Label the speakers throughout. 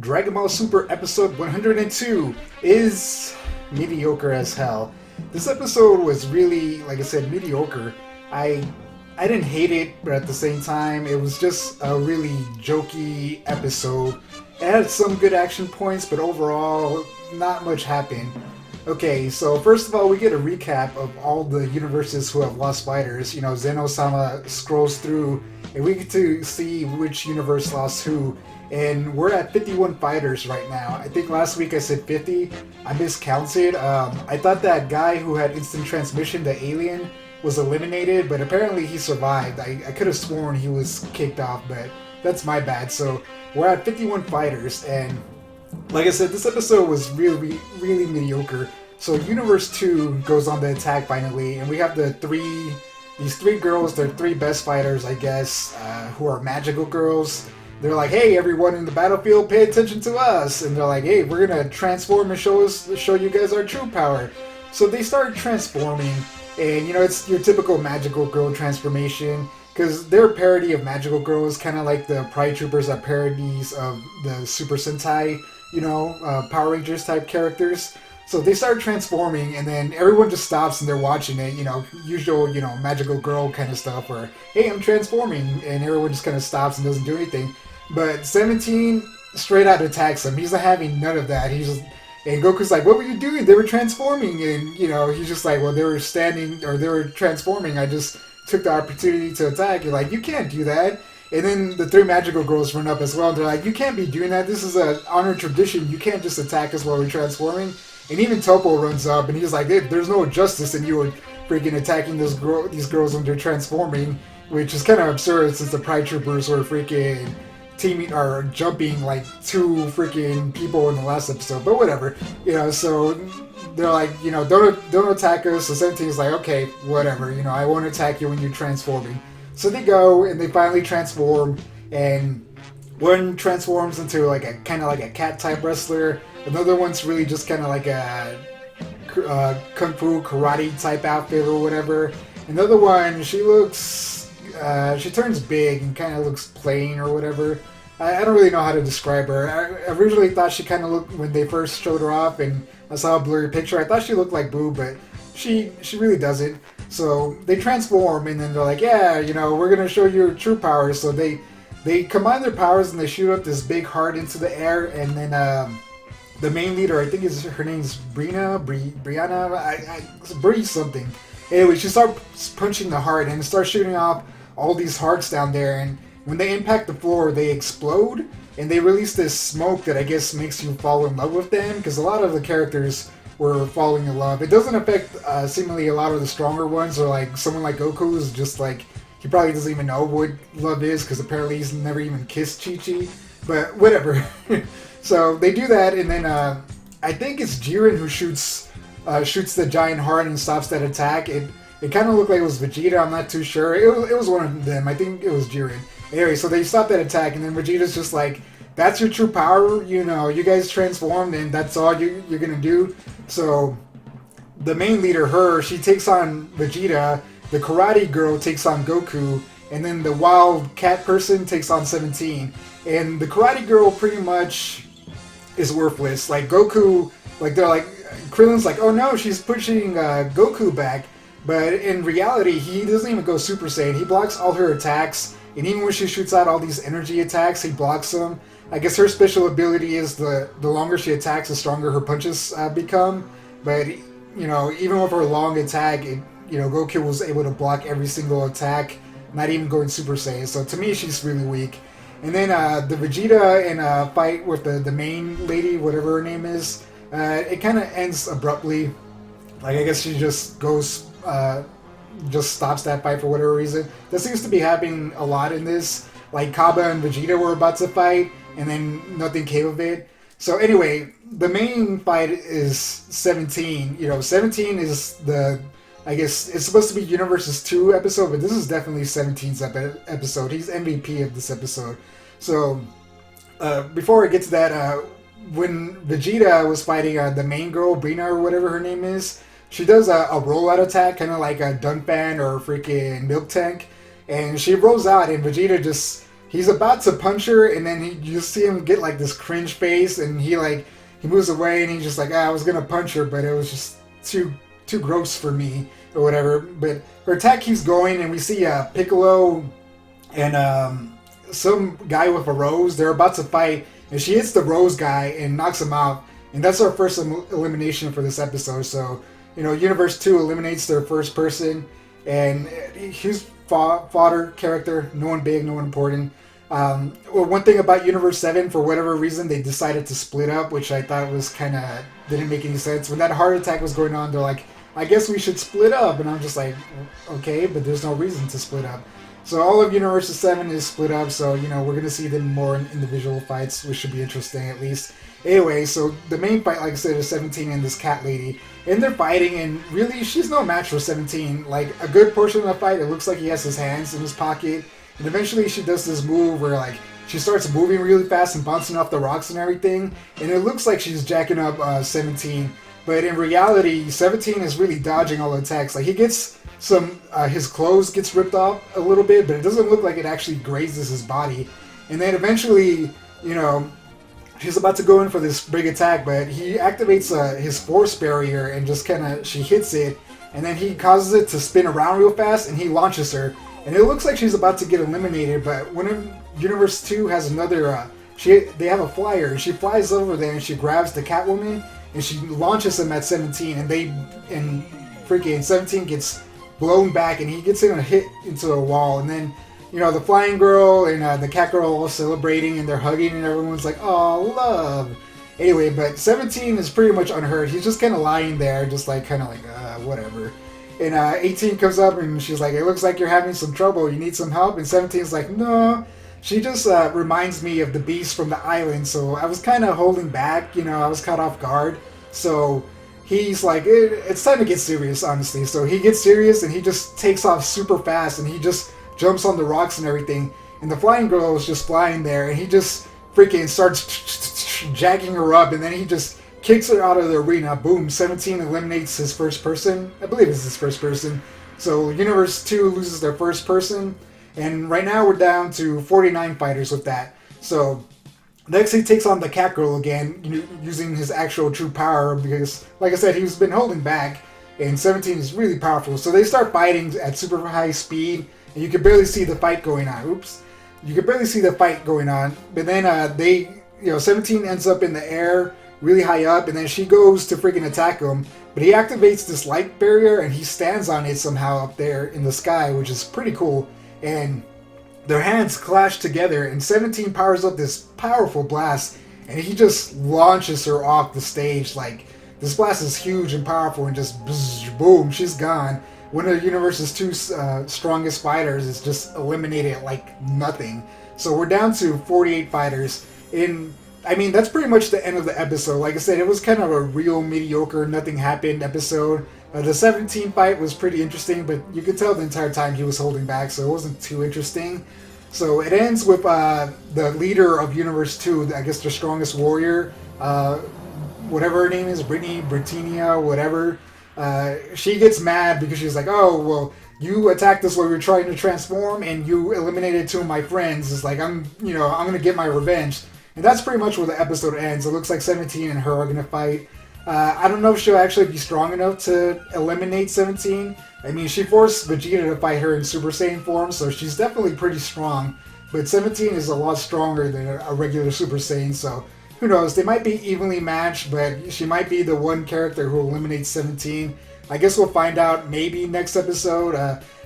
Speaker 1: Dragon Ball Super episode 102 is mediocre as hell. This episode was really, like I said, mediocre. I I didn't hate it, but at the same time, it was just a really jokey episode. It had some good action points, but overall, not much happened. Okay, so first of all, we get a recap of all the universes who have lost fighters. You know, Zeno-sama scrolls through, and we get to see which universe lost who. And we're at 51 fighters right now. I think last week I said 50. I miscounted. I thought that guy who had instant transmission, the alien, was eliminated, but apparently he survived. I could have sworn he was kicked off, but that's my bad. So we're at 51 fighters, and like I said, this episode was really, really mediocre. So Universe 2 goes on the attack finally, and we have these three girls, they're three best fighters, I guess, who are magical girls. They're like, hey, everyone in the battlefield, pay attention to us. And they're like, hey, we're gonna transform and show you guys our true power. So they start transforming, and you know, it's your typical magical girl transformation, because they're a parody of magical girls, kind of like the Pride Troopers are parodies of the Super Sentai, you know, Power Rangers type characters. So they start transforming, and then everyone just stops and they're watching it, you know, usual, you know, magical girl kind of stuff where, hey, I'm transforming, and everyone just kind of stops and doesn't do anything. But 17 straight out attacks him. He's not having none of that. And Goku's like, what were you doing? They were transforming. And, you know, he's just like, well, they were transforming. I just took the opportunity to attack. You're like, you can't do that. And then the three magical girls run up as well. They're like, you can't be doing that. This is an honored tradition. You can't just attack us while we're transforming. And even Topo runs up and he's like, hey, there's no justice in you freaking attacking these girls when they're transforming, which is kind of absurd since the Pride Troopers were freaking teaming or jumping like two freaking people in the last episode, but whatever, you know. So they're like, you know, don't attack us. So 17's like, okay, whatever, you know, I won't attack you when you're transforming. So they go and they finally transform, and one transforms into like a kind of like a cat type wrestler. Another one's really just kind of like a kung fu karate type outfit or whatever. Another one, she turns big and kind of looks plain or whatever. I don't really know how to describe her. I originally thought she kind of looked, when they first showed her off and I saw a blurry picture, I thought she looked like Boo, but she really doesn't. So they transform, and then they're like, yeah, you know, we're going to show you your true powers. So they combine their powers and they shoot up this big heart into the air, and then the main leader, I think her name's Brianna, Bree something. Anyway, she starts punching the heart and starts shooting off all these hearts down there, and when they impact the floor, they explode, and they release this smoke that I guess makes you fall in love with them, because a lot of the characters were falling in love. It doesn't affect seemingly a lot of the stronger ones, or like someone like Goku is just like, he probably doesn't even know what love is, because apparently he's never even kissed Chi-Chi, but whatever. So they do that, and then I think it's Jiren who shoots the giant heart and stops that attack. It kind of looked like it was Vegeta, I'm not too sure. It was one of them, I think it was Jiren. Anyway, so they stop that attack, and then Vegeta's just like, that's your true power, you know, you guys transformed, and that's all you're gonna do. So the main leader, she takes on Vegeta, the karate girl takes on Goku, and then the wild cat person takes on 17. And the karate girl pretty much is worthless. Like Goku, like they're like, Krillin's like, oh no, she's pushing Goku back. But in reality, he doesn't even go Super Saiyan. He blocks all her attacks, and even when she shoots out all these energy attacks, he blocks them. I guess her special ability is the longer she attacks, the stronger her punches become. But, you know, even with her long attack, Goku was able to block every single attack, not even going Super Saiyan. So to me, she's really weak. And then the Vegeta in a fight with the main lady, whatever her name is, it kind of ends abruptly. Like, I guess she just just stops that fight for whatever reason. That seems to be happening a lot in this. Like, Kaba and Vegeta were about to fight, and then nothing came of it. So anyway, the main fight is 17. You know, 17 is I guess it's supposed to be Universe's 2 episode, but this is definitely 17's episode. He's MVP of this episode. So, before I get to that, when Vegeta was fighting the main girl, Brina or whatever her name is, she does a rollout attack, kind of like a Dunpan or freaking Milk Tank, and she rolls out, and Vegeta just he's about to punch her, and then you just see him get like this cringe face, and he moves away, and he's just like, I was gonna punch her, but it was just too gross for me or whatever. But her attack keeps going, and we see Piccolo and some guy with a rose. They're about to fight, and she hits the rose guy and knocks him out. And that's our first elimination for this episode. So, Universe 2 eliminates their first person, and he's fodder character. No one big, no one important. Well, one thing about Universe 7, for whatever reason, they decided to split up, which I thought was kind of didn't make any sense. When that heart attack was going on, they're like, I guess we should split up. And I'm just like, okay, but there's no reason to split up. So all of Universe 7 is split up, so, we're going to see them more in individual fights, which should be interesting at least. Anyway, so the main fight, like I said, is 17 and this cat lady. And they're fighting, and really, she's no match for 17. Like, a good portion of the fight, it looks like he has his hands in his pocket. And eventually she does this move where, like, she starts moving really fast and bouncing off the rocks and everything. And it looks like she's jacking up 17. But in reality, 17 is really dodging all the attacks. Like, he gets his clothes gets ripped off a little bit, but it doesn't look like it actually grazes his body. And then eventually, she's about to go in for this big attack, but he activates his force barrier and just she hits it, and then he causes it to spin around real fast, and he launches her. And it looks like she's about to get eliminated, but when Universe 2 has another, they have a flyer, and she flies over there and she grabs the Catwoman, and she launches him at 17, and freaking 17 gets blown back, and he gets in a hit into a wall, and then the flying girl and the cat girl all celebrating, and they're hugging, and everyone's like, oh, love. Anyway, but 17 is pretty much unhurt. He's just kind of lying there, just like whatever. And 18 comes up, and she's like, it looks like you're having some trouble. You need some help? And 17's like, no. She just reminds me of the beast from the island, so I was kind of holding back. I was caught off guard. So he's like, it's time to get serious, honestly. So he gets serious, and he just takes off super fast, and he just jumps on the rocks and everything. And the flying girl is just flying there, and he just freaking starts jacking her up, and then he just kicks her out of the arena. Boom, 17 eliminates his first person. I believe it's his first person. So Universe 2 loses their first person, and right now we're down to 49 fighters with that. So next he takes on the cat girl again, using his actual true power, because, like I said, he's been holding back, and 17 is really powerful. So they start fighting at super high speed, and you can barely see the fight going on. Oops. You can barely see the fight going on. But then 17 ends up in the air, really high up, and then she goes to freaking attack him. But he activates this light barrier, and he stands on it somehow up there in the sky, which is pretty cool. And their hands clash together, and 17 powers up this powerful blast, and he just launches her off the stage. Like, this blast is huge and powerful, and just boom, she's gone. One of the universe's two strongest fighters is just eliminated like nothing. So we're down to 48 fighters. That's pretty much the end of the episode. Like I said, it was kind of a real mediocre, nothing happened episode. The 17 fight was pretty interesting, but you could tell the entire time he was holding back, so it wasn't too interesting. So it ends with the leader of Universe 2, I guess the strongest warrior, whatever her name is, Britannia, whatever. She gets mad because she's like, oh, well, you attacked us while we were trying to transform, and you eliminated two of my friends. It's like, I'm going to get my revenge. And that's pretty much where the episode ends. It looks like 17 and her are going to fight. I don't know if she'll actually be strong enough to eliminate 17. She forced Vegeta to fight her in Super Saiyan form, so she's definitely pretty strong. But 17 is a lot stronger than a regular Super Saiyan, so who knows? They might be evenly matched, but she might be the one character who eliminates 17. I guess we'll find out maybe next episode.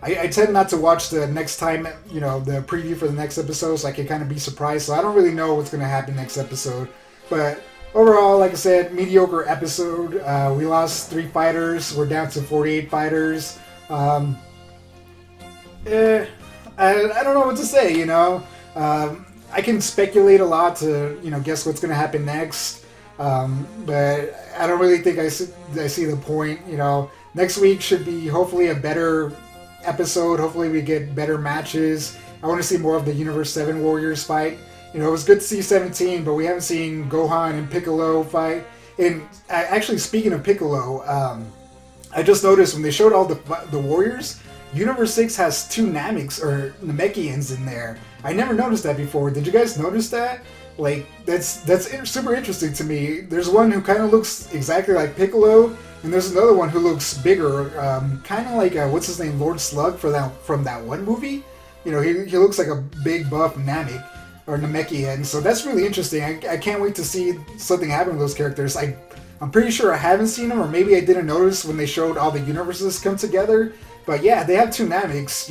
Speaker 1: I tend not to watch the next time, the preview for the next episode, so I can kind of be surprised. So I don't really know what's going to happen next episode. But overall, like I said, mediocre episode. We lost 3 fighters. We're down to 48 fighters. I don't know what to say, I can speculate a lot to, guess what's going to happen next. But I don't really think I see the point, Next week should be hopefully a better episode. Hopefully we get better matches. I want to see more of the Universe 7 Warriors fight. It was good to see 17, but we haven't seen Gohan and Piccolo fight. And actually, speaking of Piccolo, I just noticed when they showed all the Warriors, Universe 6 has 2 Namekians in there. I never noticed that before. Did you guys notice that? Like, that's super interesting to me. There's one who kind of looks exactly like Piccolo, and there's another one who looks bigger, kind of like, what's his name, Lord Slug from that one movie? You know, he looks like a big buff Namek, or Namekian, and so that's really interesting. I can't wait to see something happen with those characters. I'm pretty sure I haven't seen them, or maybe I didn't notice when they showed all the universes come together. But yeah, they have 2 Nameks.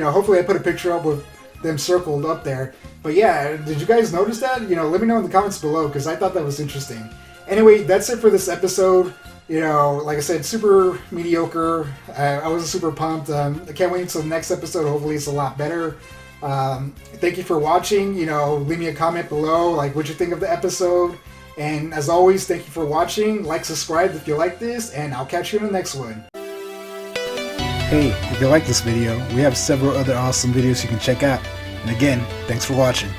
Speaker 1: Hopefully I put a picture up with them circled up there. But yeah, did you guys notice that? Let me know in the comments below, because I thought that was interesting. Anyway, that's it for this episode. Like I said, super mediocre. I wasn't super pumped. I can't wait until the next episode. Hopefully it's a lot better. Thank you for watching. Leave me a comment below, like what you think of the episode. And as always, thank you for watching. Like, subscribe if you like this, and I'll catch you in the next one. Hey, if you like this video, we have several other awesome videos you can check out. And again, thanks for watching.